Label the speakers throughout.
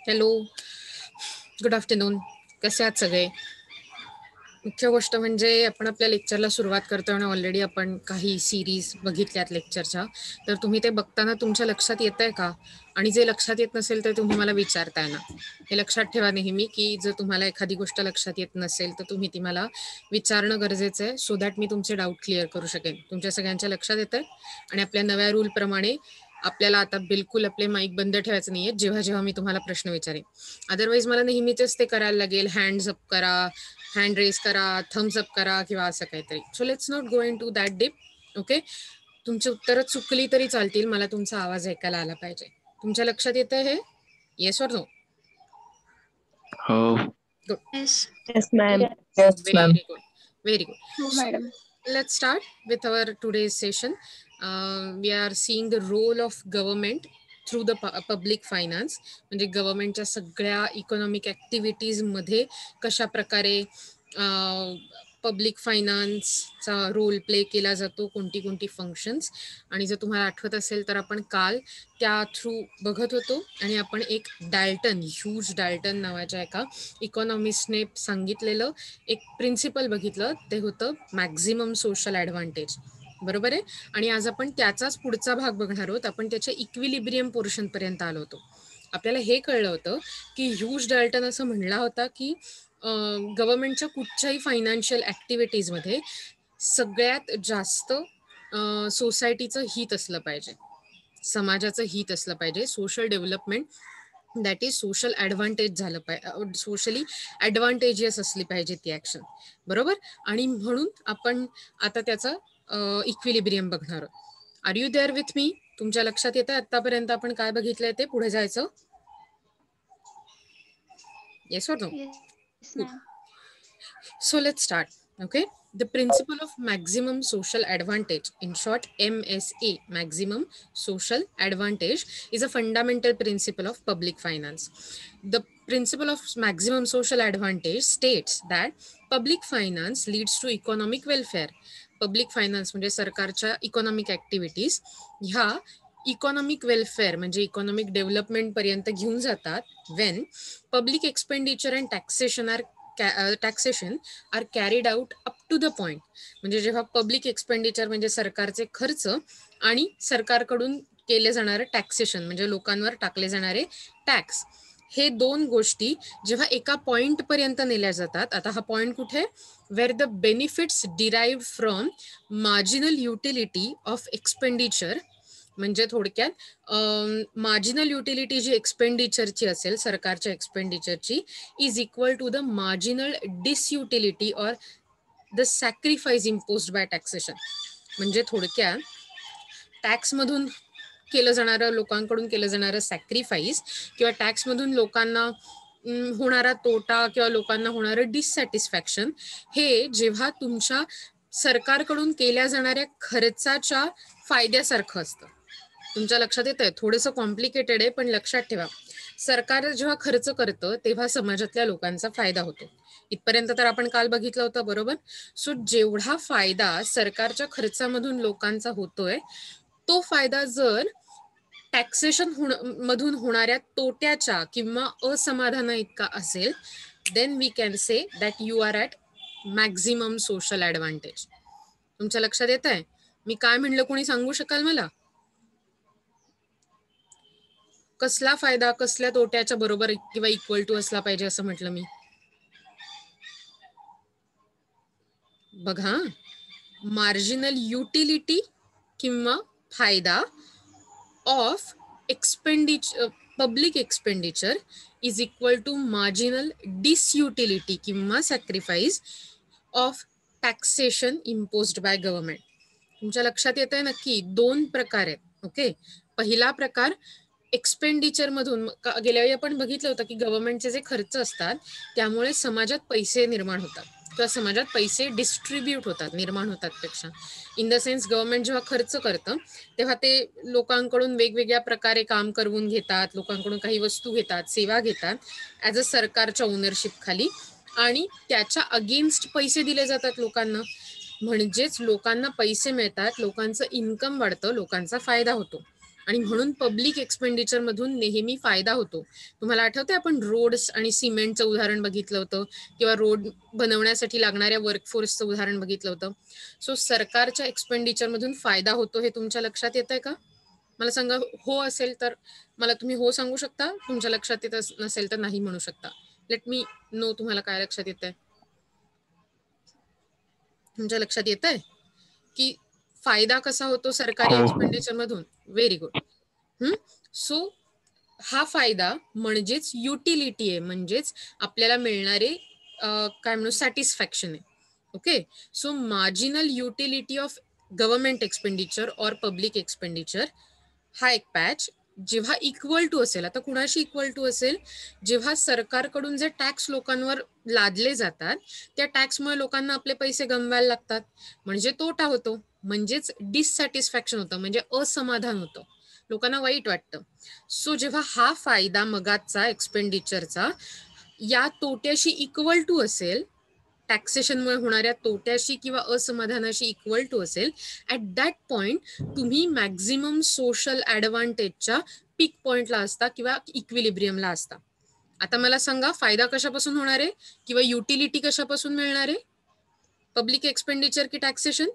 Speaker 1: Hello, good afternoon. कसे आहात सगळे? मुख्य गोष्ट म्हणजे आपण आपल्या लेक्चरला सुरुवात करतोय आणि ऑलरेडी आपण काही सिरीज बघितल्यात लेक्चरच्या. तर तुम्ही ते बघताना तुमच्या लक्षात येत आहे का? आणि जे लक्षात येत नसेल तर तुम्ही मला विचारताय ना. हे लक्षात ठेवा नेहमी की जर तुम्हाला एखादी गोष्ट लक्षात येत नसेल तर तुम्ही ती मला विचारणं गरजेचं आहे, सो दॅट मी तुमचे डाऊट क्लिअर करू शकेन. तुमच्या सगळ्यांच्या लक्षात येतंय? आणि आपल्या नव्या रूलप्रमाणे आपल्याला आता बिलकुल आपले माईक बंद ठेवायचे नाहीये जेव्हा जेव्हा मी तुम्हाला प्रश्न विचारेन. अदरवाईज मला नेहमीच ते करायला लागेल, हँड्स अप करा, हँड रेस करा, थम्स अप करा किंवा असं काहीतरी. So let's not go in to that deep. Okay, तुमची उत्तरं चुकली तरी चालतील, मला तुमचा आवाज ऐकायला आला पाहिजे. तुमच्या लक्षात येतं हे? Yes or no?
Speaker 2: हो.
Speaker 1: Good.
Speaker 3: Yes, ma'am.
Speaker 1: Very good. Very good.
Speaker 3: No, madam.
Speaker 1: Let's start with our today's session. We are seeing the role of government through the public finance. म्हणजे गव्हर्नमेंटच्या सगळ्या इकॉनॉमिक ऍक्टिव्हिटीज मध्ये कशा प्रकारे public फायनान्सचा role play केला जातो, कोणती कोणती फंक्शन्स. आणि जर तुम्हाला आठवत असेल तर आपण काल त्या थ्रू बघत होतो आणि आपण एक डाल्टन, ह्यूज डाल्टन नावाच्या एका इकॉनॉमिस्टने सांगितलेलं एक प्रिन्सिपल बघितलं. ते होतं मॅक्झिमम सोशल ॲडव्हान्टेज. बरोबर आहे. आणि आज आपण त्याचाच पुढचा भाग बघणार आहोत. आपण त्याच्या इक्विलिब्रियम पोर्शन पर्यंत आलो होतो. आपल्याला हे कळलं होतं की ह्यूज डाल्टन असं म्हणला होता की गव्हर्नमेंटच्या कुठच्याही फायनान्शियल ॲक्टिव्हिटीजमध्ये सगळ्यात जास्त सोसायटीचं हित असलं पाहिजे, समाजाचं हित असलं पाहिजे, social development, that is social advantage झालं पाहिजे, सोशली ॲडव्हान्टेजियस असली पाहिजे ती ॲक्शन. बरोबर. आणि म्हणून आपण आता त्याचा इक्विलिब्रियम बघणार आहोत. Are you there with me? तुमच्या लक्षात येतं आतापर्यंत आपण काय बघितलंय ते? पुढे जायचं? Yes or no?
Speaker 3: Yes, ma'am.
Speaker 1: So let's start. Okay, the principle of maximum social advantage, in short MSA, maximum social advantage, is a fundamental principle of public finance. The principle of maximum social advantage states that public finance leads to economic welfare. Public finance म्हणजे सरकारच्या economic activities ह्या economic welfare म्हणजे economic development पर्यंत घेऊन जातात when public expenditure and taxation are carried out up to the point. म्हणजे जेव्हा public expenditure म्हणजे सरकारचे खर्च आणि सरकारकडून केले जाणारे टॅक्सेशन म्हणजे लोकांवर टाकले जाणारे टॅक्स, हे दोन गोष्टी जेव्हा एका पॉइंट पर्यंत नेल्या जातात. आता हा पॉइंट कुठे? Where the benefits derive from marginal utility of expenditure. म्हणजे थोडक्यात मार्जिनल युटिलिटी जी एक्सपेंडिचरची असेल, सरकारच्या एक्सपेंडिचरची, is equal to the marginal disutility or the sacrifice imposed by taxation. म्हणजे थोडक्यात टॅक्समधून केलं जाणारं, लोकांकडून केलं जाणारं सॅक्रिफाईस किंवा टॅक्समधून लोकांना होणारा तोटा किंवा लोकांना होणारं डिससॅटिस्फॅक्शन, हे जेव्हा तुमच्या सरकारकडून केल्या जाणाऱ्या खर्चाच्या फायद्यासारखं असतं. तुमच्या लक्षात येत आहे? थोडंसं कॉम्प्लिकेटेड आहे, पण लक्षात ठेवा, सरकार जेव्हा खर्च करतं तेव्हा समाजातल्या लोकांचा फायदा होतो. इथपर्यंत तर आपण काल बघितलं होतं. बरोबर. सो जेवढा फायदा सरकारच्या खर्चामधून लोकांचा होतोय, तो फायदा जर टॅक्सेशन मधून होणाऱ्या तोट्याच्या किंवा असमाधाना इतका असेल, then we can say that you are at maximum social advantage. तुमच्या लक्षात येत आहे मी काय म्हणलं? कोणी सांगू शकाल मला? कसला फायदा कसल्या तोट्याच्या बरोबर किंवा इक्वल टू असला पाहिजे असं म्हटलं मी? बघा, मार्जिनल युटिलिटी किंवा फायदा of expenditure, public expenditure is equal to marginal disutility किंवा sacrifice of taxation imposed by government. तुमच्या लक्षात येत आहे नक्की? दोन प्रकार आहेत. ओके, पहिला प्रकार एक्सपेंडिचर मधून, गेल्या वेळी आपण बघितलं होतं की गव्हर्नमेंटचे जे खर्च असतात त्यामुळे समाजात पैसे निर्माण होतात किंवा समाजात पैसे डिस्ट्रीब्यूट होतात, निर्माण होतात पेक्षा. इन द सेन्स गव्हर्नमेंट जेव्हा खर्च करतं तेव्हा ते लोकांकडून वेगवेगळ्या प्रकारे काम करवून घेतात, लोकांकडून काही वस्तू घेतात, सेवा घेतात ॲज अ सरकारच्या ओनरशिप खाली, आणि त्याच्या अगेन्स्ट पैसे दिले जातात लोकांना. म्हणजेच लोकांना पैसे मिळतात, लोकांचं इन्कम वाढतं, लोकांचा फायदा होतो. आणि म्हणून पब्लिक एक्सपेंडिचर मधून नेहमी फायदा होतो. तुम्हाला आठवते आपण रोड्स आणि सिमेंटचं उदाहरण बघितलं होतं किंवा रोड बनवण्यासाठी लागणाऱ्या वर्कफोर्सचं उदाहरण बघितलं होतं. सो सरकारच्या एक्सपेंडिचर मधून फायदा होतो हे तुमच्या लक्षात येत आहे का? मला सांगा, हो असेल तर मला तुम्ही हो सांगू शकता, तुमच्या लक्षात येत नसेल तर नाही म्हणू शकता. लेट मी नो तुम्हाला काय लक्षात येत आहे. तुमच्या लक्षात येत आहे की फायदा कसा होतो सरकारी
Speaker 2: हो.
Speaker 1: एक्सपेंडिचर मधून? Very good. सो हा फायदा म्हणजेच युटिलिटी आहे, म्हणजेच आपल्याला मिळणारे काय म्हणू सॅटिस्फॅक्शन आहे. Okay, so marginal utility of government expenditure और पब्लिक एक्सपेंडिचर हा एक पॅच जेव्हा इक्वल टू असेल, आता कुणाशी इक्वल टू असेल, जेव्हा सरकारकडून जे टॅक्स लोकांवर लादले जातात त्या टॅक्समुळे लोकांना आपले पैसे गमवायला लागतात, म्हणजे तोटा होतो, म्हणजेच डिससॅटिस्फॅक्शन होतं, म्हणजे असमाधान होतं, लोकांना वाईट वाटतं. सो जेव्हा हा फायदा मगाचा एक्सपेंडिचरचा या तोट्याशी इक्वल टू असेल, टॅक्सेशनमुळे होणाऱ्या तोट्याशी किंवा असमाधानाशी इक्वल टू असेल, ॲट दॅट पॉइंट तुम्ही मॅक्झिमम सोशल ॲडव्हान्टेजच्या पीक पॉइंटला असता किंवा इक्विलिब्रियमला असता. आता मला सांगा, फायदा कशापासून होणार आहे किंवा युटिलिटी कशापासून मिळणार आहे? पब्लिक एक्सपेंडिचर की taxation?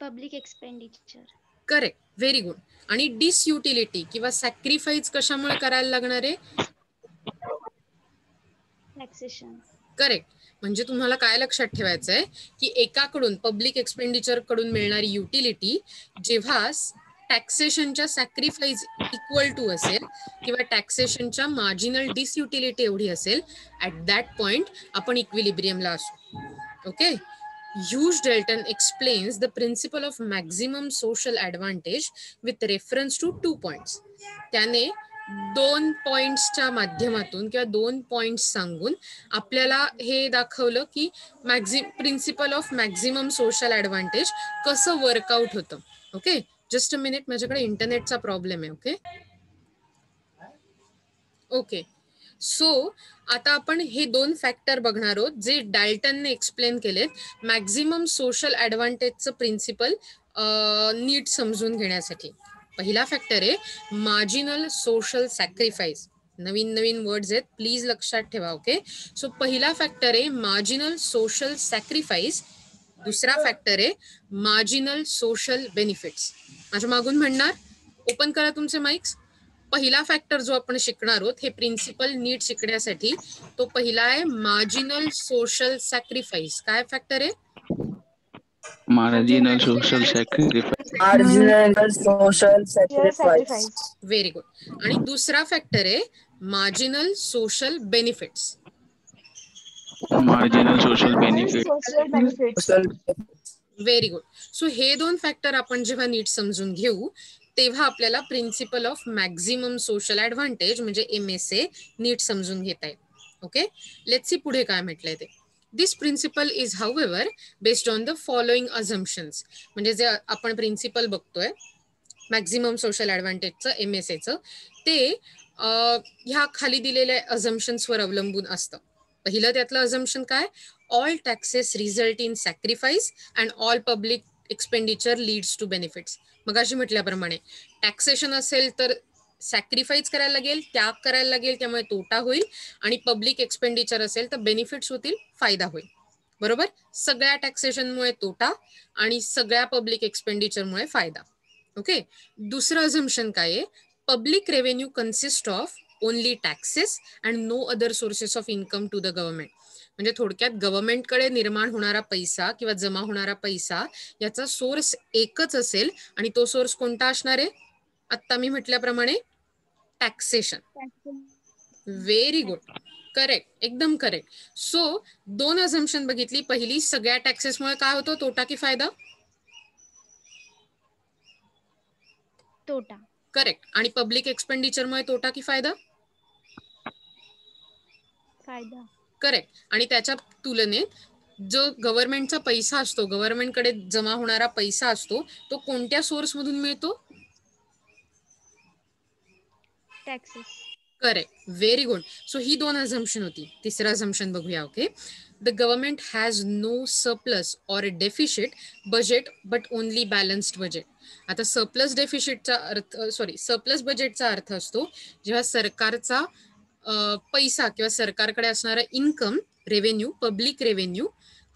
Speaker 3: Public expenditure.
Speaker 1: Correct, very good. आणि डिसयुटिलिटी किंवा सॅक्रिफाईस कशामुळे करायला लागणार आहे?
Speaker 3: टॅक्सेशन.
Speaker 1: करेक्ट. म्हणजे तुम्हाला काय लक्षात ठेवायचं आहे की एकाकडून पब्लिक एक्सपेंडिचर कडून मिळणारी युटिलिटी जेव्हा टॅक्सेशनच्या सॅक्रिफाईस इक्वल टू असेल किंवा टॅक्सेशनच्या मार्जिनल डिसयुटिलिटी एवढी असेल, ॲट दॅट पॉइंट आपण इक्विलिब्रियमला असू. Okay, Hughes Dalton explains the principle of maximum social advantage with reference to 2 points. त्याने 2 पॉइंट्सच्या माध्यमातून किंवा 2 पॉइंट्स सांगून आपल्याला हे दाखवलं की principle of maximum social advantage कसं वर्कआउट होतं. ओके, जस्ट अ मिनिट, माझ्याकडे इंटरनेटचा प्रॉब्लेम आहे. ओके ओके सो आता आपण हे 2 फॅक्टर बघणार आहोत जे डाल्टनने एक्सप्लेन केलेत मॅक्झिमम सोशल ॲडव्हान्टेजचं प्रिन्सिपल नीट समजून घेण्यासाठी. पहिला फॅक्टर आहे मार्जिनल सोशल सॅक्रिफाईस. नवीन नवीन वर्ड्स आहेत, प्लीज लक्षात ठेवा. ओके, सो पहिला फॅक्टर आहे मार्जिनल सोशल सॅक्रिफाईस. दुसरा फॅक्टर आहे मार्जिनल सोशल बेनिफिट्स. माझ्या मागून म्हणणार, ओपन करा तुमचे माइक्स. पहिला फॅक्टर जो आपण शिकणार आहोत हे प्रिन्सिपल नीट शिकण्यासाठी, तो पहिला आहे मार्जिनल सोशल सॅक्रिफाईस. काय फॅक्टर आहे?
Speaker 2: Marginal social sacrifice.
Speaker 4: Marginal social sacrifice.
Speaker 1: Very good. आणि दुसरा फॅक्टर आहे marginal social benefits.
Speaker 2: Marginal social benefit.
Speaker 1: Very good. So हे 2 फॅक्टर आपण जेव्हा नीट समजून घेऊ तेव्हा आपल्याला principle of maximum social advantage म्हणजे MSA नीट समजून घेता येईल. ओके, लेट्स सी पुढे काय म्हटलंय ते. This principle is however based on the following assumptions. म्हणजे जे आपण प्रिन्सिपल बघतोय मॅक्झिमम सोशल ॲडव्हान्टेजचं MSAचं, ते ह्या खाली दिलेल्या अझम्पशन्सवर अवलंबून असतं. पहिलं त्यातलं अझम्पशन काय? All taxes result in sacrifice and all public expenditure leads to benefits. मग अशी म्हटल्याप्रमाणे टॅक्सेशन असेल तर सॅक्रिफाईस करायला लागेल, त्याग करायला लागेल, त्यामुळे तोटा होईल. आणि पब्लिक एक्सपेंडिचर असेल तर बेनिफिट्स होतील, फायदा होईल. बरोबर, सगळ्या टॅक्सेशनमुळे तोटा आणि सगळ्या पब्लिक एक्सपेंडिचरमुळे फायदा. ओके, दुसरं अझम्पशन काय आहे? Public revenue consist of only taxes and no other sources of income to the government. म्हणजे थोडक्यात गव्हर्नमेंटकडे निर्माण होणारा पैसा किंवा जमा होणारा पैसा याचा सोर्स एकच असेल आणि तो सोर्स कोणता असणार आहे? आत्ता मी म्हटल्याप्रमाणे टॅक्सेशन. व्हेरी गुड, करेक्ट, एकदम करेक्ट. सो 2 अझम्पशन बघितली. पहिली, सगळ्या टॅक्सेसमुळे काय होतो, तोटा की फायदा?
Speaker 3: तोटा.
Speaker 1: करेक्ट. आणि पब्लिक एक्सपेंडिचरमुळे तोटा की फायदा?
Speaker 3: फायदा.
Speaker 1: करेक्ट. आणि त्याच्या तुलनेत जो गव्हर्नमेंटचा पैसा असतो, गव्हर्नमेंटकडे जमा होणारा पैसा असतो, तो कोणत्या सोर्स मधून मिळतो?
Speaker 3: Taxes.
Speaker 1: Correct, very good. So ही 2 अझम्पशन होती. तिसरं अझम्पशन बघूया. Okay, the government has no surplus or deficit budget but only balanced budget. आता सरप्लस डेफिशिटचा अर्थ सरप्लस बजेटचा अर्थ असतो जेव्हा सरकारचा पैसा किंवा सरकारकडे असणारा इन्कम रेव्हेन्यू, पब्लिक रेव्हेन्यू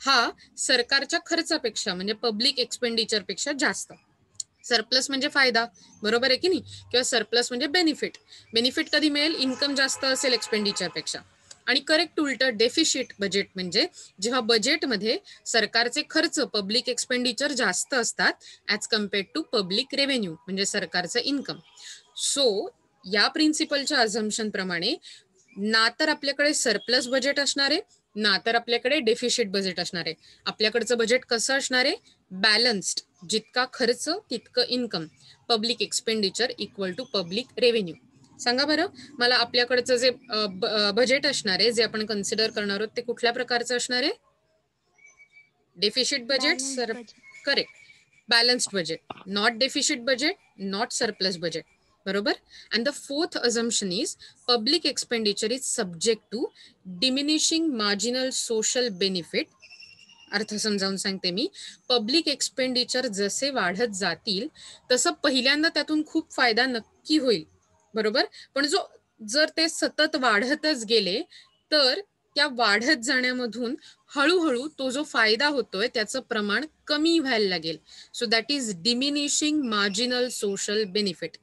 Speaker 1: हा सरकारच्या खर्चापेक्षा म्हणजे पब्लिक एक्सपेंडिचरपेक्षा जास्त. सरप्लस म्हणजे फायदा, बरोबर आहे की नाही, किंवा सरप्लस म्हणजे बेनिफिट. बेनिफिट कधी मिळेल? इन्कम जास्त असेल एक्सपेंडिचरपेक्षा. आणि करेक्ट उलट डेफिशिट बजेट म्हणजे जेव्हा बजेटमध्ये सरकारचे खर्च, पब्लिक एक्सपेंडिचर जास्त असतात as compared to public revenue म्हणजे सरकारचं इन्कम. सो या प्रिन्सिपलच्या अझम्पशन प्रमाणे ना तर आपल्याकडे सरप्लस बजेट असणार आहे, ना तर आपल्याकडे डेफिशिट बजेट असणार आहे. आपल्याकडचं बजेट कसं असणार आहे? बॅलन्स्ड, जितका खर्च तितकं income, public expenditure equal to public revenue. सांगा बरं मला, आपल्याकडचं जे बजेट असणार आहे, जे आपण कन्सिडर करणार आहोत, ते कुठल्या प्रकारचं असणार आहे? Deficit budget, correct, balanced budget, not deficit budget, not surplus budget, बरोबर. And the fourth assumption is public expenditure is subject to diminishing marginal social benefit. अर्थ समजावून सांगते मी. पब्लिक एक्सपेंडिचर जसे वाढत जातील तसं पहिल्यांदा त्यातून खूप फायदा नक्की होईल, बरोबर. पण जर ते सतत वाढतच गेले तर त्या वाढत जाण्यामधून हळूहळू तो जो फायदा होतोय त्याचं प्रमाण कमी व्हायला लागेल. So that is diminishing marginal social benefit.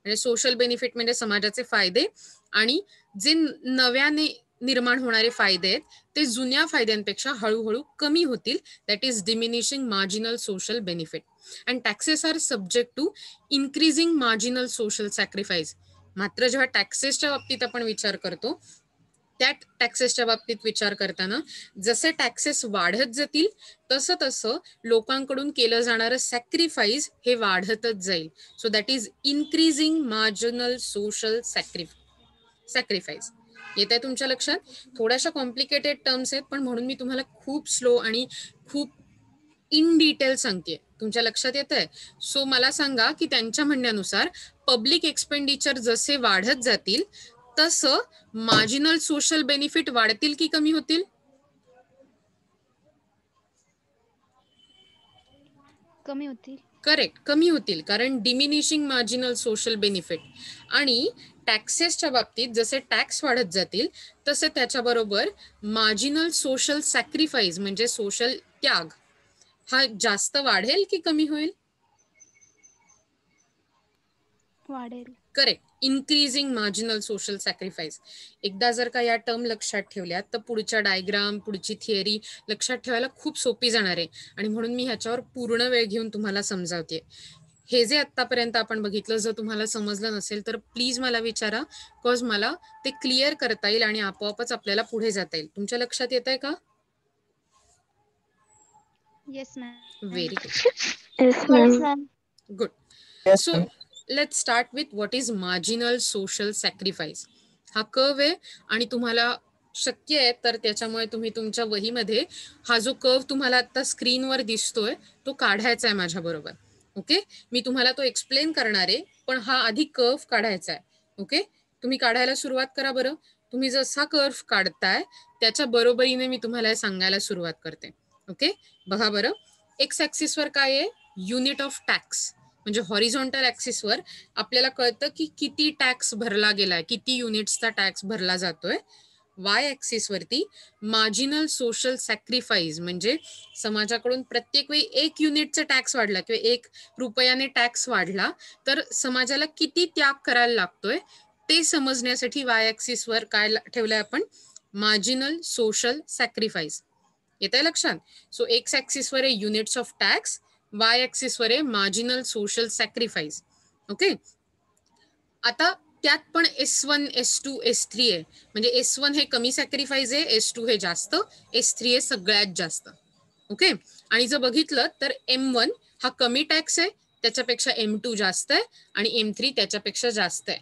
Speaker 1: म्हणजे सोशल बेनिफिट म्हणजे समाजाचे फायदे, आणि जे नव्याने निर्माण होणारे फायदे आहेत ते जुन्या फायद्यांपेक्षा हळूहळू कमी होतील. That is diminishing marginal social benefit. And taxes are subject to increasing marginal social sacrifice. मात्र जेव्हा टॅक्सेसच्या बाबतीत आपण विचार करतो, त्या टॅक्सेसच्या बाबतीत विचार करताना जसे टॅक्सेस वाढत जातील तसं तसं लोकांकडून केलं जाणारं सॅक्रिफाईस हे वाढतच जाईल. So that is increasing marginal social sacrifice. येत आहे तुमच्या लक्षात? थोड्याशा कॉम्प्लिकेटेड टर्म्स आहेत, पण म्हणून मी तुम्हाला खूप स्लो आणि खूप इन डिटेल सांगते. तुमच्या लक्षात येत आहे? सो मला सांगा की त्यांच्या म्हणण्यानुसार पब्लिक एक्सपेंडिचर जसे वाढत जातील तसं मार्जिनल सोशल बेनिफिट वाढतील की कमी होतील?
Speaker 3: कमी होतील.
Speaker 1: करेक्ट, कमी होतील, कारण डिमिनिशिंग मार्जिनल सोशल बेनिफिट. आणि टॅक्सेसच्या बाबतीत जसे टॅक्स वाढत जातील तसे त्याच्याबरोबर मार्जिनल सोशल सॅक्रिफाईस म्हणजे सोशल त्याग हा जास्त वाढेल की कमी होईल?
Speaker 3: वाढेल.
Speaker 1: Correct, increasing marginal social sacrifice. एकदा जर का या टर्म लक्षात ठेवल्यात तर पुढच्या डायग्राम, पुढची थिअरी लक्षात ठेवायला खूप सोपी जाणार आहे. आणि म्हणून मी ह्याच्यावर पूर्ण वेळ घेऊन तुम्हाला समजावते. हे जे आतापर्यंत आपण बघितलं, जर तुम्हाला समजलं नसेल तर प्लीज मला विचारा, बिकॉज मला ते क्लिअर करता येईल आणि आपोआपच आपल्याला पुढे जाता येईल. तुमच्या लक्षात येत आहे का?
Speaker 3: Yes ma'am.
Speaker 1: Very
Speaker 5: Yes, ma'am.
Speaker 1: Good.
Speaker 4: Yes,
Speaker 1: so
Speaker 4: ma'am.
Speaker 1: Let's start with what is marginal social sacrifice. हा कर्व आहे आणि तुम्हाला शक्य आहे तर त्याच्यामुळे तुम्ही तुमच्या वहीमध्ये हा जो कर्व तुम्हाला आता स्क्रीनवर दिसतोय तो काढायचा आहे माझ्या बरोबर. ओके, मी तुम्हाला तो एक्सप्लेन करणार आहे, पण हा आधी कर्व काढायचा आहे. ओके, तुम्ही काढायला सुरुवात करा बरं. तुम्ही जसा कर्व काढताय त्याच्या बरोबरीने मी तुम्हाला सांगायला सुरुवात करते. ओके, बघा बरं. एक्स ॲक्सिसवर काय आहे? Unit of tax. म्हणजे हॉरिझॉन्टल ॲक्सिसवर आपल्याला कळतं की किती टॅक्स भरला गेलाय, किती युनिट्सचा टॅक्स भरला जातोय. वाय ॲक्सिसवरती मार्जिनल सोशल सॅक्रिफाईस म्हणजे समाजाकडून प्रत्येक वेळी 1 युनिटचा टॅक्स वाढला किंवा 1 रुपयाने टॅक्स वाढला तर समाजाला किती त्याग करायला लागतोय ते समजण्यासाठी वाय ॲक्सिसवर काय ठेवलंय आपण? Marginal social sacrifice. येत आहे लक्षात? सो एक्स ॲक्सिसवर आहे युनिट्स ऑफ टॅक्स, वाय ॲक्सिसवर आहे मार्जिनल सोशल सॅक्रिफाईस. ओके, आता त्यात पण S1, S2, S3 आहे. म्हणजे S1 हे कमी सॅक्रिफाईस आहे, S2 हे जास्त, S3 हे सगळ्यात जास्त. ओके, आणि जर बघितलं तर M1 हा कमी टॅक्स आहे, त्याच्यापेक्षा M2 जास्त आहे, आणि M3 त्याच्यापेक्षा जास्त आहे.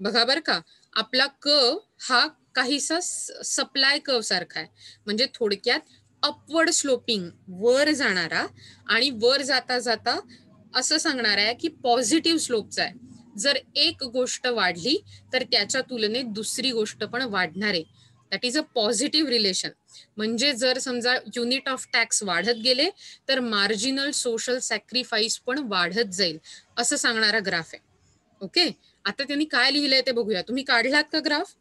Speaker 1: बघा बरं का, आपला कर्व हा काहीसा सप्लाय कर्व सारखा आहे. म्हणजे थोडक्यात अपवर्ड स्लोपिंग, वर जाणारा, आणि वर जाता जाता असं सांगणार आहे की पॉझिटिव्ह स्लोपचा आहे. जर एक गोष्ट वाढली तर त्याच्या तुलनेत दुसरी गोष्ट पण वाढणार आहे. That is a positive relation. म्हणजे जर समजा युनिट ऑफ टॅक्स वाढत गेले तर मार्जिनल सोशल सॅक्रिफाईस पण वाढत जाईल, असं सांगणारा ग्राफ आहे. ओके, आता त्यांनी काय लिहिलंय ते बघूया. तुम्ही काढलात का graph?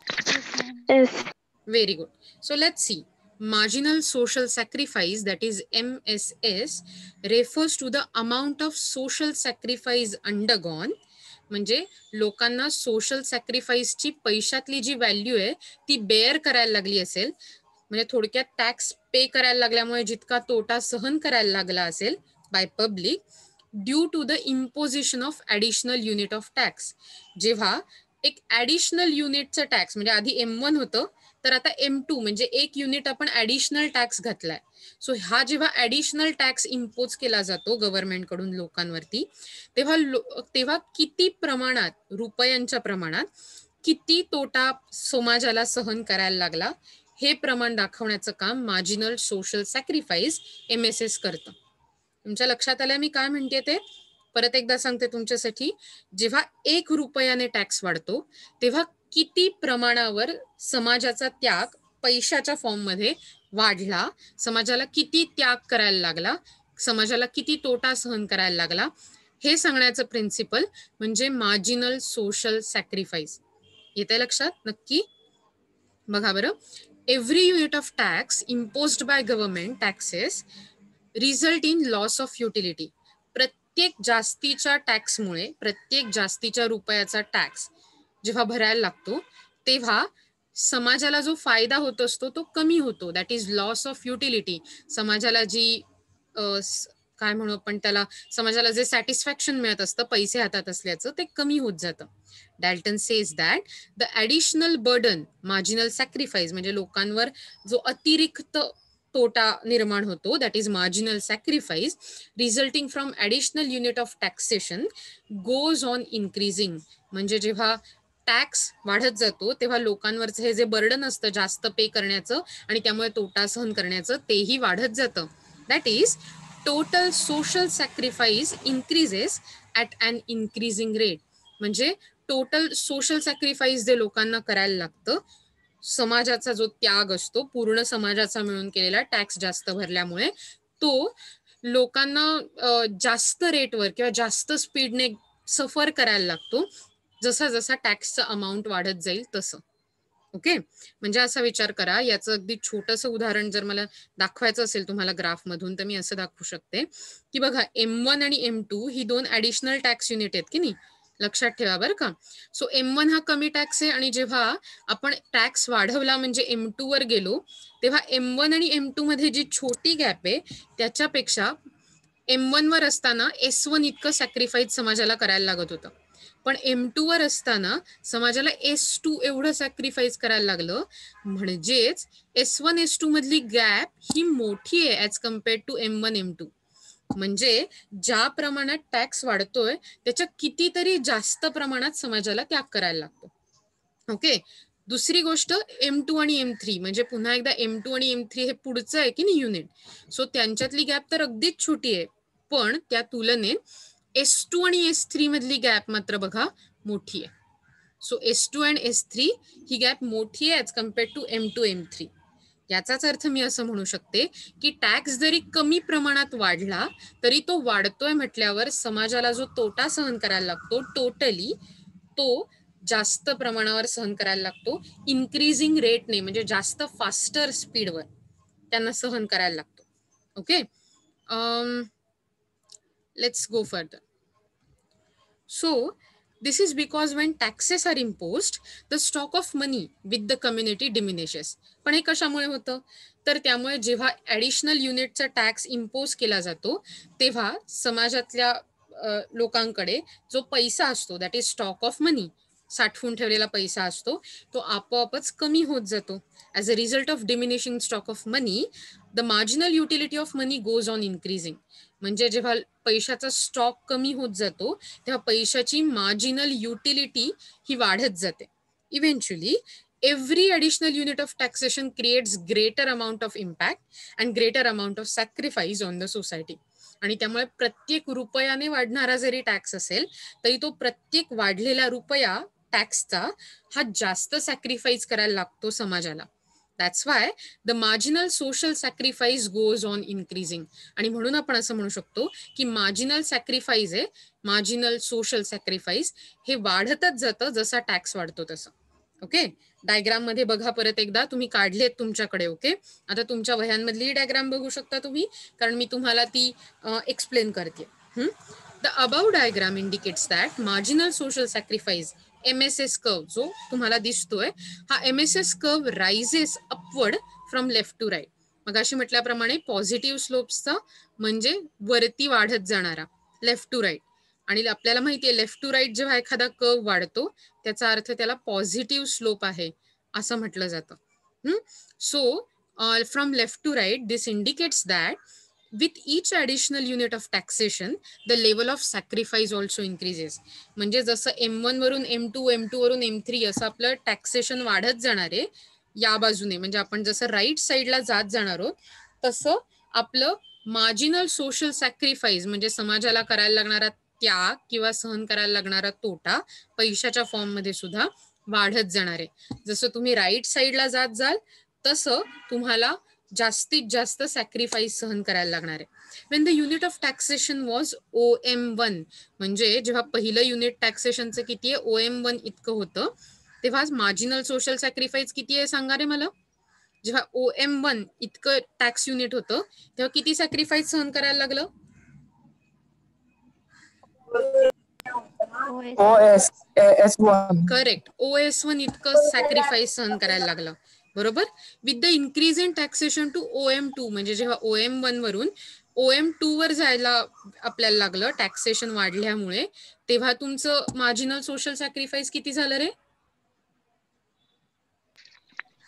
Speaker 3: Yes, ma'am.
Speaker 5: Yes.
Speaker 1: Very good. So let's see. Marginal social sacrifice, that is MSS, refers to the amount of social sacrifice undergone. म्हणजे लोकांना सोशल सॅक्रिफाईसची पैशातली जी व्हॅल्यू आहे ती बेअर करायला लागली असेल, म्हणजे थोडक्यात टॅक्स पे करायला लागल्यामुळे जितका तोटा सहन करायला लागला असेल by public due to the imposition of additional unit of tax. जेव्हा एक ॲडिशनल युनिटचं टॅक्स, म्हणजे आधी M1 होतं तर आता M2 म्हणजे एक युनिट आपण ॲडिशनल टॅक्स घातलाय. सो हा जेव्हा ॲडिशनल टॅक्स इम्पोज केला जातो गव्हर्नमेंटकडून लोकांवरती, तेव्हा किती प्रमाणात, रुपयांच्या प्रमाणात किती तोटा समाजाला सहन करायला लागला हे प्रमाण दाखवण्याचं काम मार्जिनल सोशल सॅक्रिफाईस MSS करतं. तुमच्या लक्षात आलं मी काय म्हणते ते? परत एकदा सांगते तुमच्यासाठी. जेव्हा 1 रुपयाने टॅक्स वाढतो तेव्हा किती प्रमाणावर समाजाचा त्याग पैशाच्या फॉर्ममध्ये वाढला, समाजाला किती त्याग करायला लागला, समाजाला किती तोटा सहन करायला लागला, हे सांगण्याचं प्रिन्सिपल म्हणजे मार्जिनल सोशल सॅक्रिफाईस. येते लक्षात नक्की? बघा बरं, every unit of tax imposed by government taxes result in loss of utility. प्रत्येक जास्तीच्या टॅक्समुळे, प्रत्येक जास्तीच्या रुपयाचा टॅक्स जेव्हा भरायला लागतो तेव्हा समाजाला जो फायदा होत असतो तो कमी होतो. That is loss of utility. समाजाला जी काय म्हणू आपण त्याला, समाजाला जे सॅटिस्फॅक्शन मिळत असतं पैसे हातात असल्याचं ते कमी होत जातं. Dalton says that the additional burden marginal sacrifice, म्हणजे लोकांवर जो अतिरिक्त तोटा निर्माण होतो, that is marginal sacrifice resulting from additional unit of taxation goes on increasing. म्हणजे जेव्हा टॅक्स वाढत जातो तेव्हा लोकांवरचं हे जे बर्डन असतं जास्त पे करण्याचं आणि त्यामुळे तोटा सहन करण्याचं तेही वाढत जातं. That is total social sacrifice increases at an increasing rate. म्हणजे टोटल सोशल सॅक्रिफाईस जे लोकांना करायला लागतं, समाजाचा जो त्याग असतो पूर्ण समाजाचा मिळून केलेला टॅक्स जास्त भरल्यामुळे, तो लोकांना जास्त रेटवर किंवा जास्त स्पीडने सफर करायला लागतो जसा जसा टॅक्सचं अमाऊंट वाढत जाईल तसं. ओके, म्हणजे असा विचार करा, याचं अगदी छोटंसं उदाहरण जर मला दाखवायचं असेल तुम्हाला ग्राफमधून तर मी असं दाखवू शकते की बघा M1 आणि M2 ही 2 ॲडिशनल टॅक्स युनिट आहेत की नाही, लक्षात ठेवा बरं का. सो M1 हा कमी टॅक्स आहे आणि जेव्हा आपण टॅक्स वाढवला म्हणजे M2 वर गेलो तेव्हा M1 आणि M2 मध्ये जी छोटी गॅप आहे त्याच्यापेक्षा M1 वर असताना S1 इतकं सॅक्रिफाईस समाजाला करायला लागत होतं, पण M2 वर असताना समाजाला S2 एवढं सॅक्रिफाईस करायला लागलं. म्हणजेच S1 S2 मधली गॅप ही मोठी आहे as compared to M1 M2. म्हणजे ज्या प्रमाणात टॅक्स वाढतोय त्याच्या कितीतरी जास्त प्रमाणात समाजाला त्याग करायला लागतो. ओके, दुसरी गोष्ट M2 आणि M3, म्हणजे पुन्हा एकदा M2 आणि M3 हे पुढचं आहे की नाही युनिट, सो त्यांच्यातली गॅप तर अगदीच छोटी आहे, पण त्या तुलनेत S2 आणि S3 मधली गॅप मात्र बघा मोठी आहे. सो S2 आणि S3 ही गॅप मोठी आहे as compared to M2 M3. याचाच अर्थ मी असं म्हणू शकते की टॅक्स जरी कमी प्रमाणात वाढला तरी तो वाढतोय म्हटल्यावर समाजाला जो तोटा सहन करायला लागतो टोटली, तो जास्त प्रमाणावर सहन करायला लागतो इन्क्रीजिंग रेटने, म्हणजे जास्त फास्टर स्पीडवर त्यांना सहन करायला लागतो. Okay, let's go further. So this is because when taxes are imposed, the stock of money with the community diminishes. पण हे कशामुळे होतं तर त्यामुळे जेव्हा ॲडिशनल युनिटचा टॅक्स इम्पोज केला जातो तेव्हा समाजातल्या लोकांकडे जो पैसा असतो, दॅट इज स्टॉक ऑफ मनी, साठवून ठेवलेला पैसा असतो, तो आपोआपच कमी होत जातो. As a result of diminishing stock of money, the marginal utility of money goes on increasing. म्हणजे जेव्हा पैशाचा स्टॉक कमी होत जातो तेव्हा पैशाची मार्जिनल युटिलिटी ही वाढत जाते. Eventually every additional unit of taxation creates greater amount of impact and greater amount of sacrifice on the society. आणि त्यामुळे प्रत्येक रुपयाने वाढणारा जरी टॅक्स असेल तरी तो प्रत्येक वाढलेला रुपया टॅक्सचा हा जास्त सॅक्रिफाईस करायला लागतो समाजाला. That's why the marginal social sacrifice goes on increasing. आणि म्हणून आपण असं म्हणू शकतो की मार्जिनल सॅक्रिफाईस आहे, मार्जिनल सोशल सॅक्रिफाईस हे वाढतच जातं जसा टॅक्स वाढतो तसं. ओके, डायग्राम मध्ये बघा परत एकदा, तुम्ही काढलेत तुमच्याकडे. ओके, आता तुमच्या वह्यांमधली डायग्राम बघू शकता तुम्ही, कारण मी तुम्हाला ती एक्सप्लेन करते. The above diagram indicates that marginal social sacrifice MSS curve जो तुम्हाला दिसतोय हा MSS curve rises upward from left to right. मग अशी म्हटल्याप्रमाणे पॉझिटिव्ह स्लोप्सचा म्हणजे वरती वाढत जाणारा, लेफ्ट टू राईट. आणि आपल्याला माहितीये लेफ्ट टू राईट जेव्हा एखादा कर्व वाढतो त्याचा अर्थ त्याला पॉझिटिव्ह स्लोप आहे असं म्हटलं जातं. So from left to right this indicates that with each additional unit of taxation the level of sacrifice also increases. म्हणजे जसं M1 वरून M2, M2 वरून M3 असं आपलं टॅक्सेशन वाढत जाणार आहे या बाजूने, म्हणजे आपण जसं राईट साईडला जात जाणार आहोत तसं आपलं मार्जिनल सोशल सॅक्रिफाईस म्हणजे समाजाला करायला लागणारा त्याग किंवा सहन करायला लागणारा तोटा पैशाच्या फॉर्म मध्ये सुद्धा वाढत जाणार आहे. जसं तुम्ही राईट साईडला जात जाल तसं तुम्हाला जास्तीत जास्त सॅक्रिफाईस सहन करायला लागणार आहे. Wien the unit of taxation was OM1 म्हणजे जेव्हा पहिलं युनिट टॅक्सेशनचं किती आहे OM1 इतकं होतं तेव्हा मार्जिनल सोशल सॅक्रिफाईस किती आहे सांगा रे मला. जेव्हा OM1 इतकं टॅक्स युनिट होतं तेव्हा किती सॅक्रिफाईस सहन करायला लागलं?
Speaker 4: OS1.
Speaker 1: करेक्ट, OS1 इतकं सॅक्रिफाईस सहन करायला लागलं. बरोबर. With the increase in taxation to OM2 म्हणजे जेव्हा OM1 वरून OM2 वर जायला आपल्याला लागलं टॅक्सेशन वाढल्यामुळे, तेव्हा तुमचं मार्जिनल सोशल सॅक्रिफाईस किती झालं रे?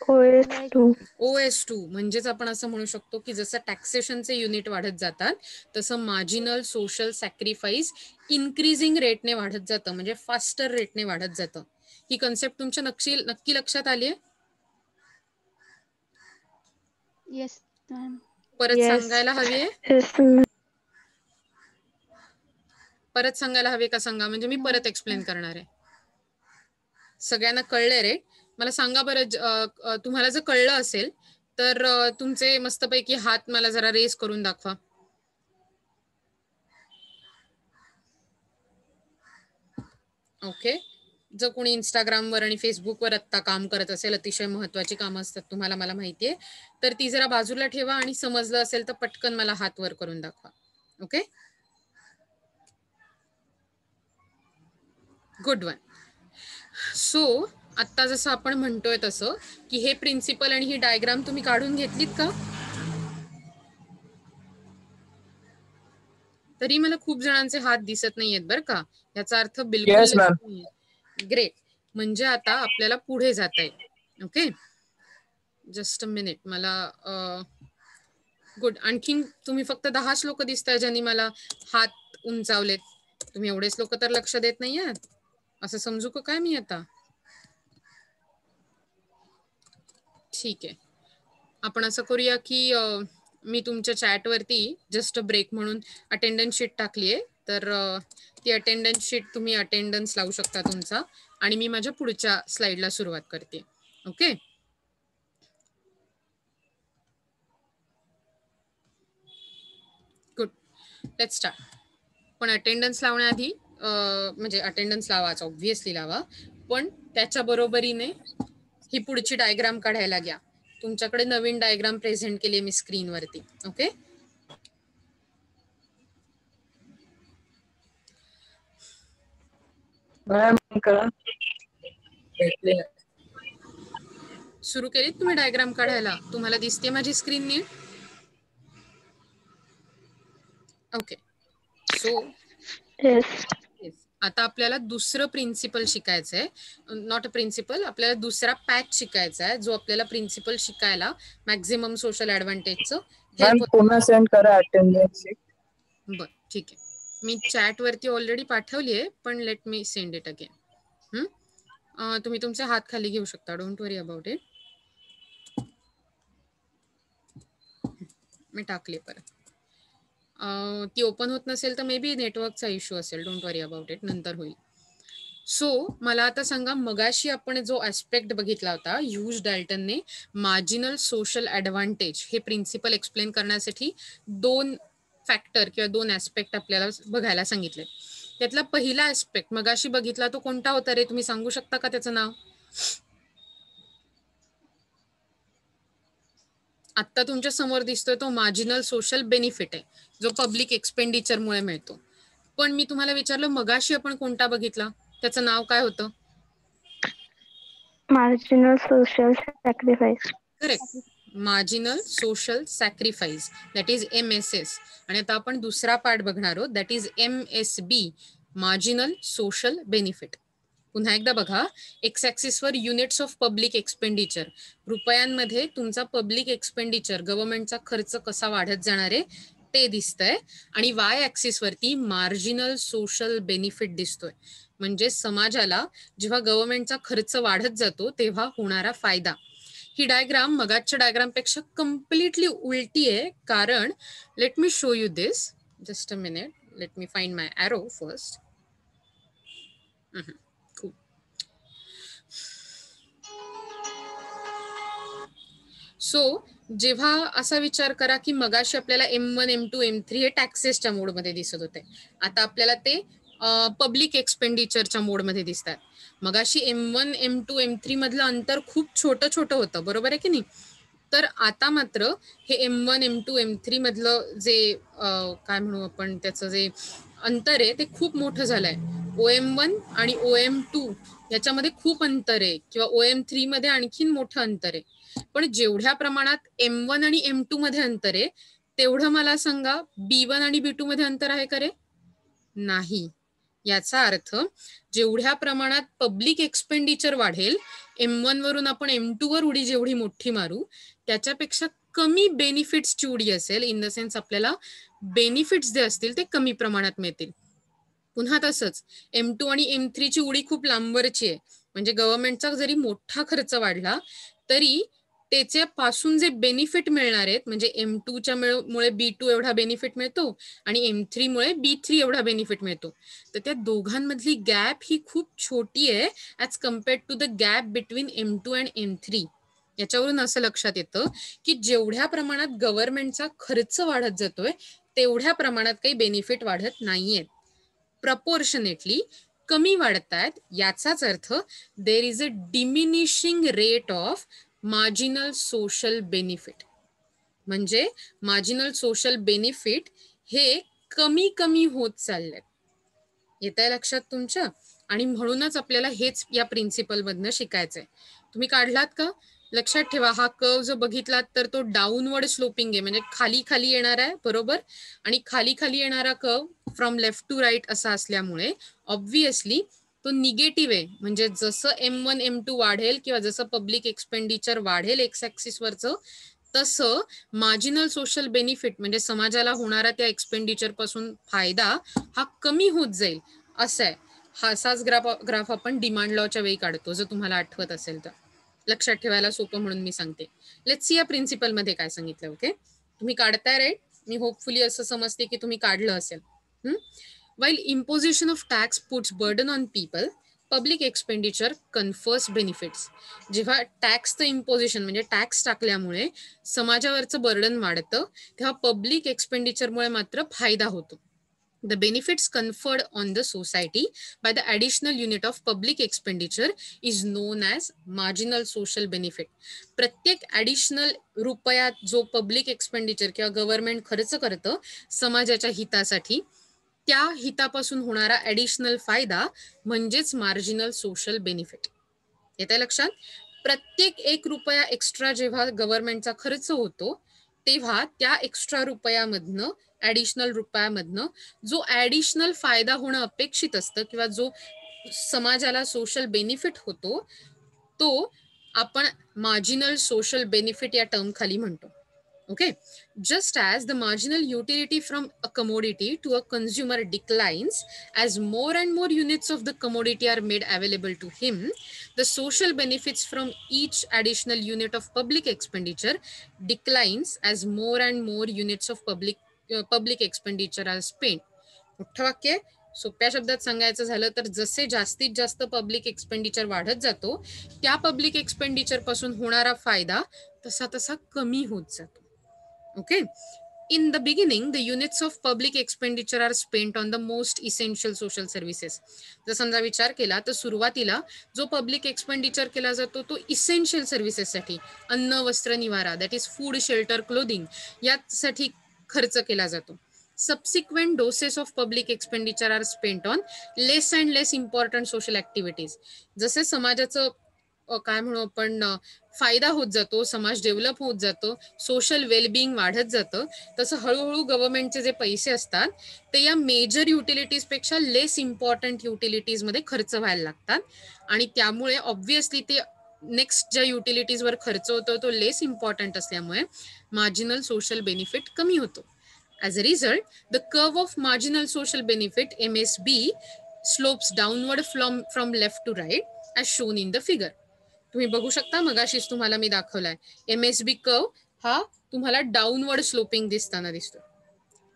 Speaker 1: OS2 म्हणजेच आपण असं म्हणू शकतो की जसं टॅक्सेशनचे युनिट वाढत जातात तसं मार्जिनल सोशल सॅक्रिफाईस इन्क्रीजिंग रेटने वाढत जातं, म्हणजे फास्टर रेटने वाढत जातं. ही कन्सेप्ट तुमच्या नक्की लक्षात आली आहे?
Speaker 3: Yes ma'am.
Speaker 1: परत सांगायला हवी आहे? परत सांगायला हवी का सांगा, म्हणजे मी परत एक्सप्लेन करणार आहे. सगळ्यांना कळलंय रे? मला सांगा बरं, तुम्हाला जर कळलं असेल तर तुमचे मस्तपैकी हात मला जरा रेस करून दाखवा. ओके, जर कोणी इंस्टाग्रामवर आणि फेसबुकवर आत्ता काम करत असेल, अतिशय महत्वाची कामं असतात तुम्हाला मला माहितीये, तर ती जरा बाजूला ठेवा आणि समजलं असेल तर पटकन मला हात वर करून दाखवा. Okay, good one. सो आत्ता जसं आपण म्हणतोय तसं की हे प्रिन्सिपल आणि ही डायग्राम तुम्ही काढून घेतलीत का? तरी मला खूप जणांचे हात दिसत नाहीयेत बरं का, याचा अर्थ बिलकुल
Speaker 4: Yes, ma'am.
Speaker 1: ग्रेट. म्हणजे आता आपल्याला पुढे जाता येईल. Okay, just a minute. मला गुड. आणखीन तुम्ही फक्त 10 लोक दिसताय ज्यांनी मला हात उंचावलेत. तुम्ही एवढेच लोक तर लक्ष देत नाहीये, असं समजू का काय मी आता? ठीक आहे, आपण असं करूया की मी तुमच्या चॅटवरती जस्ट ब्रेक म्हणून अटेंडन्स शीट टाकली आहे, तर ती अटेंडन्स शीट तुम्ही अटेंडन्स लावू शकता तुमचा, आणि मी माझ्या पुढच्या स्लाइडला सुरुवात करते. Okay, good. Let's start. पण अटेंडन्स लावण्याआधी म्हणजे अटेंडन्स लावाच, ऑब्व्हियसली लावा, पण त्याच्या बरोबरीने ही पुढची डायग्राम काढायला घ्या. तुमच्याकडे नवीन डायग्राम प्रेझेंट केली मी स्क्रीनवरती. ओके, सुरू केलीत तुम्ही डायग्राम काढायला? तुम्हाला दिसते माझी स्क्रीन नीट? ओके, सो आता आपल्याला दुसरं प्रिन्सिपल शिकायचं आहे. नॉट अ प्रिन्सिपल, आपल्याला दुसरा पॅच शिकायचा आहे जो आपल्याला प्रिन्सिपल शिकायला मॅक्झिमम सोशल ऍडव्हान्टेजचं हेल्प.
Speaker 4: पुन्हा सेंड करा अटेंडन्स.
Speaker 1: बर, ठीक आहे. मी चॅट वरती ऑलरेडी पाठवली आहे, पण let me send it again. तुम्ही तुमचे हात खाली घेऊ शकता, डोंट वरी अबाउट इट. मी टाकले परत. ती ओपन होत नसेल तर मे बी नेटवर्कचा इश्यू असेल. डोंट वरी अबाउट इट, नंतर होईल. सो मला आता सांगा, मगाशी आपण जो ॲस्पेक्ट बघितला होता ह्यूज डाल्टनने मार्जिनल सोशल ॲडव्हान्टेज हे प्रिन्सिपल एक्सप्लेन करण्यासाठी 2 फॅक्टर किंवा 2 ॲस्पेक्ट आपल्याला बघायला सांगितले. त्यातला पहिला ॲस्पेक्ट मगाशी बघितला तो कोणता होता रे? तुम्ही सांगू शकता का त्याचं नाव? आत्ता तुमच्या समोर दिसतोय तो मार्जिनल सोशल बेनिफिट आहे, जो पब्लिक एक्सपेंडिचरमुळे मिळतो. पण मी तुम्हाला विचारलं मगाशी आपण कोणता बघितला, त्याचं नाव काय होतं?
Speaker 5: Marginal social sacrifice.
Speaker 1: Correct, marginal social sacrifice, that is MSS. आणि आता आपण दुसरा पार्ट बघणार आहोत, that is MSB, marginal social benefit. पुन्हा एकदा बघा, एक्स ॲक्सिसवर युनिट्स ऑफ पब्लिक एक्सपेंडिचर, रुपयांमध्ये तुमचा पब्लिक एक्सपेंडिचर, गव्हर्नमेंटचा खर्च कसा वाढत जाणार आहे ते दिसतंय. आणि वाय ॲक्सिसवरती मार्जिनल सोशल बेनिफिट दिसतोय. म्हणजे समाजाला जेव्हा गव्हर्नमेंटचा खर्च वाढत जातो तेव्हा होणारा फायदा. ही डायग्राम मगाच्या डायग्रामपेक्षा कम्प्लिटली उलटी आहे, कारण let me show you this. Just a minute, let me find my arrow first. So जेव्हा असा विचार करा की मगाशी आपल्याला M1, M2, M3 हे टॅक्सेसच्या मोडमध्ये दिसत होते, आता आपल्याला ते पब्लिक एक्सपेंडिचरच्या मोडमध्ये दिसतात. मगाशी M1, M2, M3 मधलं अंतर खूप छोटं होतं, बरोबर आहे की नाही? तर आता मात्र हे M1, M2, M3 मधलं जे काय म्हणू आपण त्याचं जे अंतर आहे ते खूप मोठं झालंय. OM1 आणि OM2 याच्यामध्ये खूप अंतर आहे, किंवा OM3 मध्ये आणखीन मोठं अंतर आहे. पण जेवढ्या प्रमाणात M1 आणि M2 मध्ये अंतर आहे, तेवढं मला सांगा B1 आणि B2 मध्ये अंतर आहे का रे? नाही. याचा अर्थ जेवढ्या प्रमाणात पब्लिक एक्सपेंडिचर वाढेल, M1 वरून आपण M2 वर उडी जेवढी मोठी मारू, त्याच्यापेक्षा कमी बेनिफिट्सची उडी असेल. इन द सेन्स आपल्याला बेनिफिट्स जे असतील ते कमी प्रमाणात मिळतील. पुन्हा तसंच M2 आणि M3 ची उडी खूप लांबवरची आहे. म्हणजे गव्हर्नमेंटचा जरी मोठा खर्च वाढला तरी त्याच्यापासून जे बेनिफिट मिळणार आहेत, म्हणजे M2च्या मुळे B2 एवढा बेनिफिट मिळतो आणि M3 मुळे B3 एवढा बेनिफिट मिळतो. तर त्या दोघांमधली गॅप ही खूप छोटी आहे as compared to the gap between M2 and M3. याच्यावरून असं लक्षात येतं की जेवढ्या प्रमाणात गव्हर्नमेंटचा खर्च वाढत जातोय तेवढ्या प्रमाणात काही बेनिफिट वाढत नाहीयेत, प्रपोर्शनेटली कमी वाढतायत. याचाच अर्थ there is a diminishing rate of marginal social benefit. म्हणजे मार्जिनल सोशल बेनिफिट हे कमी होत चाललेत. येत आहे लक्षात तुमच्या? आणि म्हणूनच आपल्याला हेच या प्रिन्सिपल मधनं शिकायचंय. तुम्ही काढलात का? लक्षात ठेवा, हा कर्व जो बघितलात तर तो डाऊनवर्ड स्लोपिंग आहे, म्हणजे खाली येणार आहे, बरोबर? आणि खाली येणारा curve from left to right असा असल्यामुळे ऑब्व्हियसली तो निगेटिव्ह आहे. म्हणजे जसं M1, M2 वाढेल किंवा जसं पब्लिक एक्सपेंडिचर वाढेल एक्स ॲक्सिसवरचं, तसं मार्जिनल सोशल बेनिफिट म्हणजे समाजाला होणारा त्या एक्सपेंडिचर पासून फायदा हा कमी होत जाईल, असं आहे. हा असाच ग्राफ आपण डिमांड लॉच्या वेळी काढतो, जर तुम्हाला आठवत असेल तर. लक्षात ठेवायला सोपं म्हणून मी सांगते. लेट्स सी या प्रिन्सिपल मध्ये काय सांगितलं. ओके, तुम्ही काढताय राईट? मी होपफुली असं समजते की तुम्ही काढलं असेल. While imposition of tax puts burden on people, public expenditure confers benefits. जेव्हा टॅक्सचं इम्पोजिशन म्हणजे टॅक्स टाकल्यामुळे समाजावरचं बर्डन वाढतं, तेव्हा पब्लिक एक्सपेंडिचरमुळे मात्र फायदा होतो. The benefits conferred on the society by the additional unit of public expenditure is known as marginal social benefit. प्रत्येक additional रुपयात जो पब्लिक एक्सपेंडिचर किंवा गव्हर्नमेंट खर्च करतं समाजाच्या हितासाठी, त्या हितापासून होणारा ॲडिशनल फायदा म्हणजेच मार्जिनल सोशल बेनिफिट. येत आहे लक्षात? प्रत्येक 1 रुपया एक्स्ट्रा जेव्हा गव्हर्नमेंटचा खर्च होतो, तेव्हा त्या एक्स्ट्रा रुपयामधनं, ॲडिशनल रुपयामधनं जो ॲडिशनल फायदा होणं अपेक्षित असतं किंवा जो समाजाला सोशल बेनिफिट होतो, तो आपण मार्जिनल सोशल बेनिफिट या टर्म खाली म्हणतो. Okay, just as the marginal utility from a commodity to a consumer declines as more and more units of the commodity are made available to him, the social benefits from each additional unit of public expenditure declines as more and more units of public public expenditure are spent. मोठं वाक्य आहे. सोप्या शब्दात सांगायचं झालं तर जसे जास्तीत जास्त पब्लिक एक्सपेंडिचर वाढत जातो त्या पब्लिक एक्सपेंडिचर पासून होणारा फायदा तसा तसा कमी होत जातो. Okay. In the beginning, the units of public expenditure are spent on the most essential social services. जर समजा विचार केला तर सुरुवातीला जो पब्लिक एक्सपेंडिचर केला जातो तो इसेन्शियल सर्व्हिसेससाठी, अन्न वस्त्र निवारा, that is food shelter clothing, यासाठी खर्च केला जातो. Subsequent doses of public expenditure are spent on less and less important social activities. जसे समाजाचं काय म्हणू आपण फायदा होत जातो, समाज डेव्हलप होत जातो, सोशल वेलबिंग वाढत जातं, तसं हळूहळू गव्हर्नमेंटचे जे पैसे असतात ते या मेजर युटिलिटीज पेक्षा लेस इम्पॉर्टंट युटिलिटीज मध्ये खर्च व्हायला लागतात आणि त्यामुळे ऑब्व्हियसली ते नेक्स्ट ज्या युटिलिटीजवर खर्च होतो तो लेस इम्पॉर्टंट असल्यामुळे मार्जिनल सोशल बेनिफिट कमी होतो. As a result, the curve of marginal social benefit MSB slopes downward from left to right as shown in the figure. तुम्ही बघू शकता मगाशीच तुम्हाला मी दाखवलाय MSB कर्व हा तुम्हाला डाऊनवर्ड स्लोपिंग दिसताना दिसतो.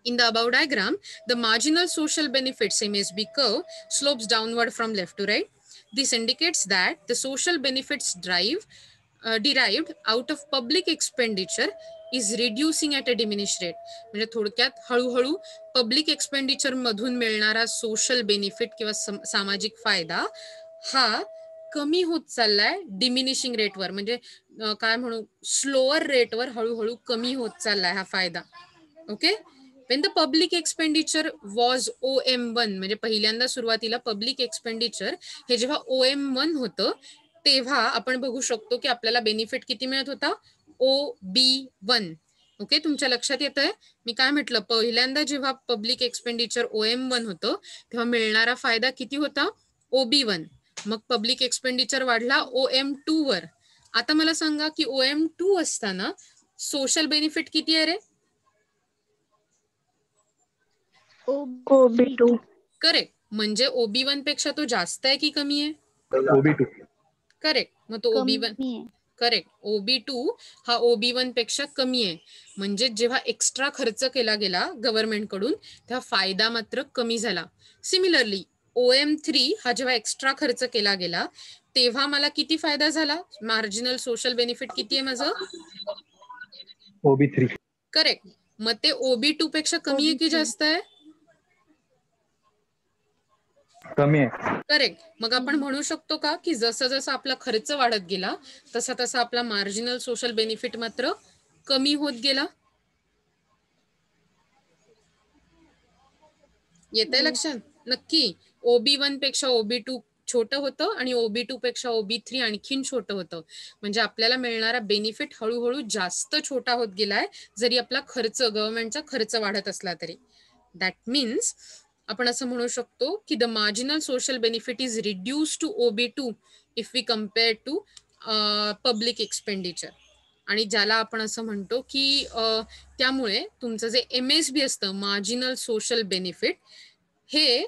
Speaker 1: In the above diagram, the marginal social benefits MSB curve slopes downward from left to right. This indicates that the social benefits derived out of public expenditure is reducing at a diminished rate. म्हणजे थोडक्यात हळूहळू public expenditure मधून मिळणारा social benefit किंवा सामाजिक फायदा हा कमी होत चाललाय डिमिनिशिंग रेटवर, म्हणजे काय म्हणू स्लोअर रेटवर हळूहळू कमी होत चाललाय हा फायदा. Okay. When the public expenditure was OM1, म्हणजे पहिल्यांदा सुरुवातीला पब्लिक एक्सपेंडिचर हे जेव्हा OM1 होतं तेव्हा आपण बघू शकतो की आपल्याला बेनिफिट किती मिळत होता, OB1. ओके. तुमच्या लक्षात येतंय मी काय म्हटलं, पहिल्यांदा जेव्हा पब्लिक एक्सपेंडिचर OM1 होतं तेव्हा मिळणारा फायदा किती होता, OB1. मग पब्लिक एक्सपेंडिचर वाढला OM2 वर. आता मला सांगा की OM2 असताना सोशल बेनिफिट किती आहे रे?
Speaker 5: OB2.
Speaker 1: करेक्ट. म्हणजे OB1 पेक्षा तो जास्त आहे की कमी आहे?
Speaker 6: OB2.
Speaker 1: करेक्ट. मग तो OB1 करेक्ट. OB2 हा OB1 पेक्षा कमी आहे. म्हणजे जेव्हा एक्स्ट्रा खर्च केला गेला गव्हर्नमेंट कडून तेव्हा फायदा मात्र कमी झाला. सिमिलरली OM3 हा जेव्हा एक्स्ट्रा खर्च केला गेला तेव्हा मला किती फायदा झाला, मार्जिनल सोशल बेनिफिट किती आहे माझं,
Speaker 6: OB3.
Speaker 1: करेक्ट. मग ते OB2 पेक्षा कमी आहे की जास्त आहे?
Speaker 6: कमी आहे.
Speaker 1: करेक्ट. मग आपण म्हणू शकतो का की जसं जसं आपला खर्च वाढत गेला तसा तसा आपला मार्जिनल सोशल बेनिफिट मात्र कमी होत गेला? येतंय लक्षात? नक्की. OB1 पेक्षा OB2 छोटं होतं आणि OB2 पेक्षा OB3 आणखीन छोटं होतं. म्हणजे आपल्याला मिळणारा बेनिफिट हळूहळू जास्त छोटा होत गेलाय जरी आपला खर्च, गव्हर्नमेंटचा खर्च वाढत असला तरी. दॅट मीन्स आपण असं म्हणू शकतो की the marginal social benefit is reduce to OB2 if we compare to public expenditure. आणि ज्याला आपण असं म्हणतो की त्यामुळे तुमचं जे MSB असतं, मार्जिनल सोशल बेनिफिट, हे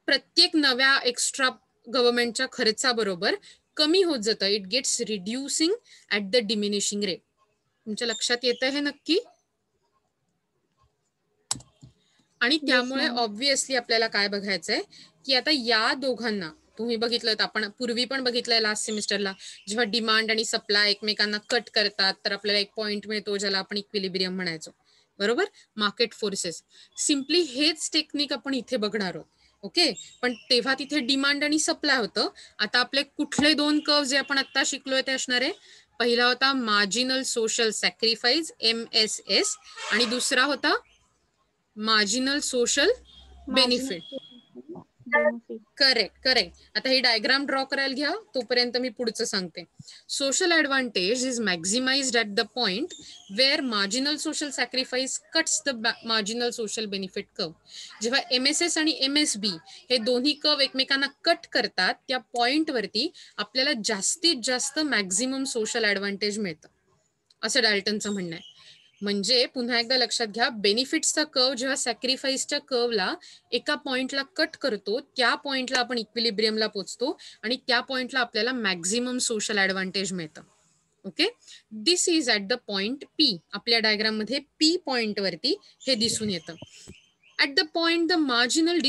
Speaker 1: प्रत्येक नव्या एक्स्ट्रा गव्हर्नमेंटच्या खर्चाबरोबर कमी होत जातं. It gets reducing at the diminishing rate. तुमच्या लक्षात येतं हे नक्की? आणि त्यामुळे ऑब्व्हियसली आपल्याला काय बघायचंय की आता या दोघांना तुम्ही बघितलं, आपण पूर्वी पण बघितलंय लास्ट सेमिस्टरला, जेव्हा डिमांड आणि सप्लाय एकमेकांना कट करतात तर आपल्याला एक पॉइंट मिळतो ज्याला आपण इक्विलिब्रियम म्हणायचो, बरोबर, मार्केट फोर्सेस. सिम्पली हेच टेक्निक आपण इथे बघणार आहोत. ओके. पण तेव्हा तिथे डिमांड आणि सप्लाय होतं. आता आपले कुठले दोन कर्व जे आपण आता शिकलोय ते असणार आहे, पहिला होता मार्जिनल सोशल सॅक्रिफाईस MSS आणि दुसरा होता marginal social benefit. Correct correct. आता ही डायग्राम ड्रॉ करायला घ्या, तोपर्यंत मी पुढचं सांगते. Social advantage is maximized at the point where marginal social sacrifice cuts the marginal social benefit curve. जेव्हा MSS आणि MSB हे दोन्ही कर्व एकमेकांना कट करतात त्या पॉइंट वरती आपल्याला जास्तीत जास्त मॅक्झिमम सोशल ऍडव्हान्टेज मिळतं, असं डाल्टनचं म्हणणं आहे. म्हणजे पुन्हा एकदा लक्षात घ्या, बेनिफिट्सचा कर्व जेव्हा सॅक्रिफाईसच्या कर्वला एका पॉइंटला कट करतो त्या पॉइंटला आपण इक्विलिब्रियमला पोहोचतो आणि त्या पॉइंटला आपल्याला मॅक्झिमम सोशल ऍडव्हान्टेज मिळतं. Okay. This is at the point P. आपल्या डायग्राम मध्ये पी पॉइंट वरती हे दिसून येतं. At the point, the marginal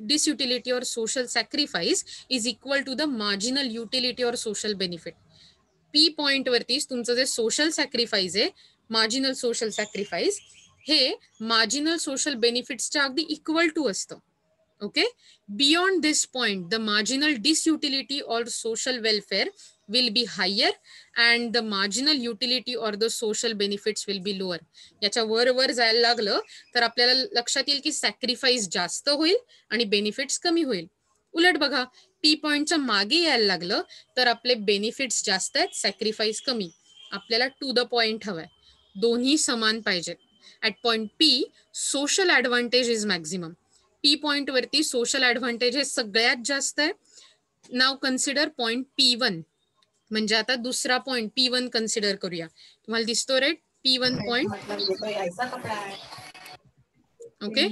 Speaker 1: disutility or social sacrifice is equal to the marginal utility or social benefit. P point वरतीच तुमचं जे social sacrifice आहे, marginal social sacrifice, हे marginal social benefits च्या अगदी equal to असतं. Okay? Beyond this point, the marginal disutility or social welfare will be higher and the marginal utility or the social benefits will be lower. याच्या वर जायला लागलं तर आपल्याला लक्षात येईल की सॅक्रिफाईस जास्त होईल आणि बेनिफिट्स कमी होईल. उलट बघा, पी पॉइंटच्या मागे यायला लागलं तर आपले बेनिफिट्स जास्त आहेत, सॅक्रिफाईस कमी. आपल्याला टू द पॉइंट हवंय, दोन्ही समान पाहिजेत. At point P social advantage is maximum. P point वरती सोशल ऍडव्हान्टेज हे सगळ्यात जास्त आहे. नाव कन्सिडर पॉइंट P1. म्हणजे आता दुसरा पॉइंट P1 कन्सिडर करूया. तुम्हाला दिसतो रे P1 point. Okay.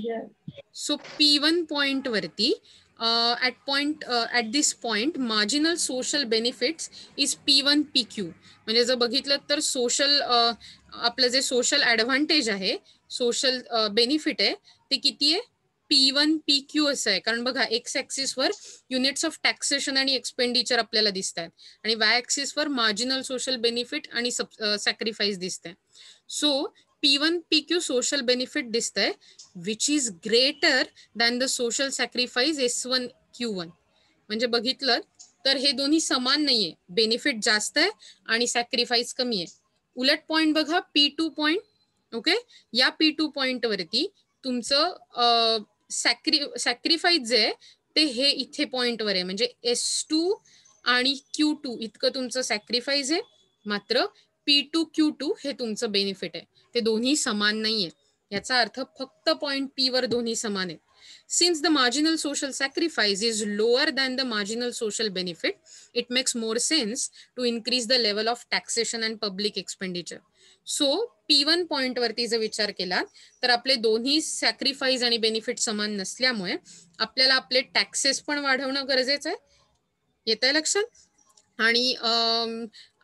Speaker 1: So P1 point वरती at this point marginal social benefits is P1 PQ. म्हणजे जर बघितलं तर सोशल आपलं जे सोशल ऍडव्हान्टेज आहे, सोशल बेनिफिट आहे, ते किती आहे? P1 PQ असं आहे. कारण बघा, एक्स ऍक्सिस वर युनिट्स ऑफ टॅक्सेशन आणि एक्सपेंडिचर आपल्याला दिसत आहेत आणि वाय ऍक्सिस वर मार्जिनल सोशल बेनिफिट आणि सॅक्रिफाईस दिसत आहे. So P1 PQ social benefit दिसत आहे which is greater than the social sacrifice S1 Q1. म्हणजे बघितलं तर हे दोन्ही समान नाहीये, बेनिफिट जास्त आहे आणि सॅक्रिफाईस कमी आहे. उलट पॉइंट बघा, P2 पॉइंट. ओके. या P2 पॉइंट वरती तुमचं सॅक्रिफाईस जे आहे ते हे इथे पॉइंटवर आहे. म्हणजे S2 आणि Q2 इतकं तुमचं सॅक्रिफाईस आहे, मात्र P2 Q2 हे तुमचं बेनिफिट आहे. ते दोन्ही समान नाहीये. याचा अर्थ फक्त पॉइंट P वर दोन्ही समान आहेत. Since the marginal social sacrifice is lower than the marginal social benefit, it makes more sense to increase the level of taxation and public expenditure. So P1 point वरती जर विचार केला तर आपले दोन्ही सॅक्रिफाईस आणि बेनिफिट समान नसल्यामुळे आपल्याला आपले टॅक्सेस पण वाढवणं गरजेचं आहे. येत आहे लक्षात? आणि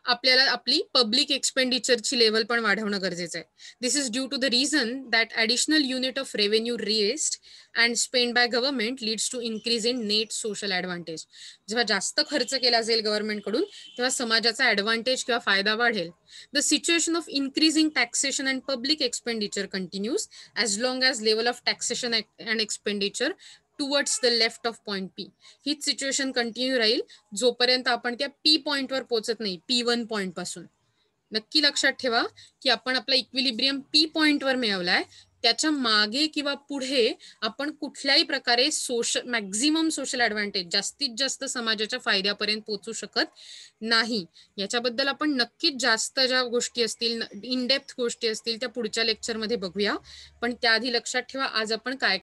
Speaker 1: आपल्याला आपली पब्लिक एक्सपेंडिचरची लेवल पण वाढवणं गरजेचं आहे. This is due to the reason that additional unit of revenue raised and spend by government leads to increase in net social advantage. जेव्हा जास्त खर्च केला जाईल गव्हर्नमेंटकडून तेव्हा समाजाचा ॲडव्हान्टेज किंवा फायदा वाढेल. The situation of increasing taxation and public expenditure continues as long as level of taxation and expenditure towards the left of point P. हीच सिच्युएशन कंटिन्यू राहील जोपर्यंत आपण त्या P पॉइंटवर पोहोचत नाही, P1 पॉइंट पासून. नक्की लक्षात ठेवा की आपण आपला इक्विलिब्रियम P पॉइंटवर मिळवलाय, त्याच्या मागे किंवा पुढे आपण कुठल्याही प्रकारे मॅक्झिमम सोशल ऍडव्हान्टेज, जास्तीत जास्त समाजाच्या फायद्यापर्यंत पोहोचू शकत नाही. याच्याबद्दल आपण नक्कीच जास्त ज्या गोष्टी असतील, इन डेप्थ गोष्टी असतील, त्या पुढच्या लेक्चरमध्ये बघूया. पण त्याआधी लक्षात ठेवा आज आपण काय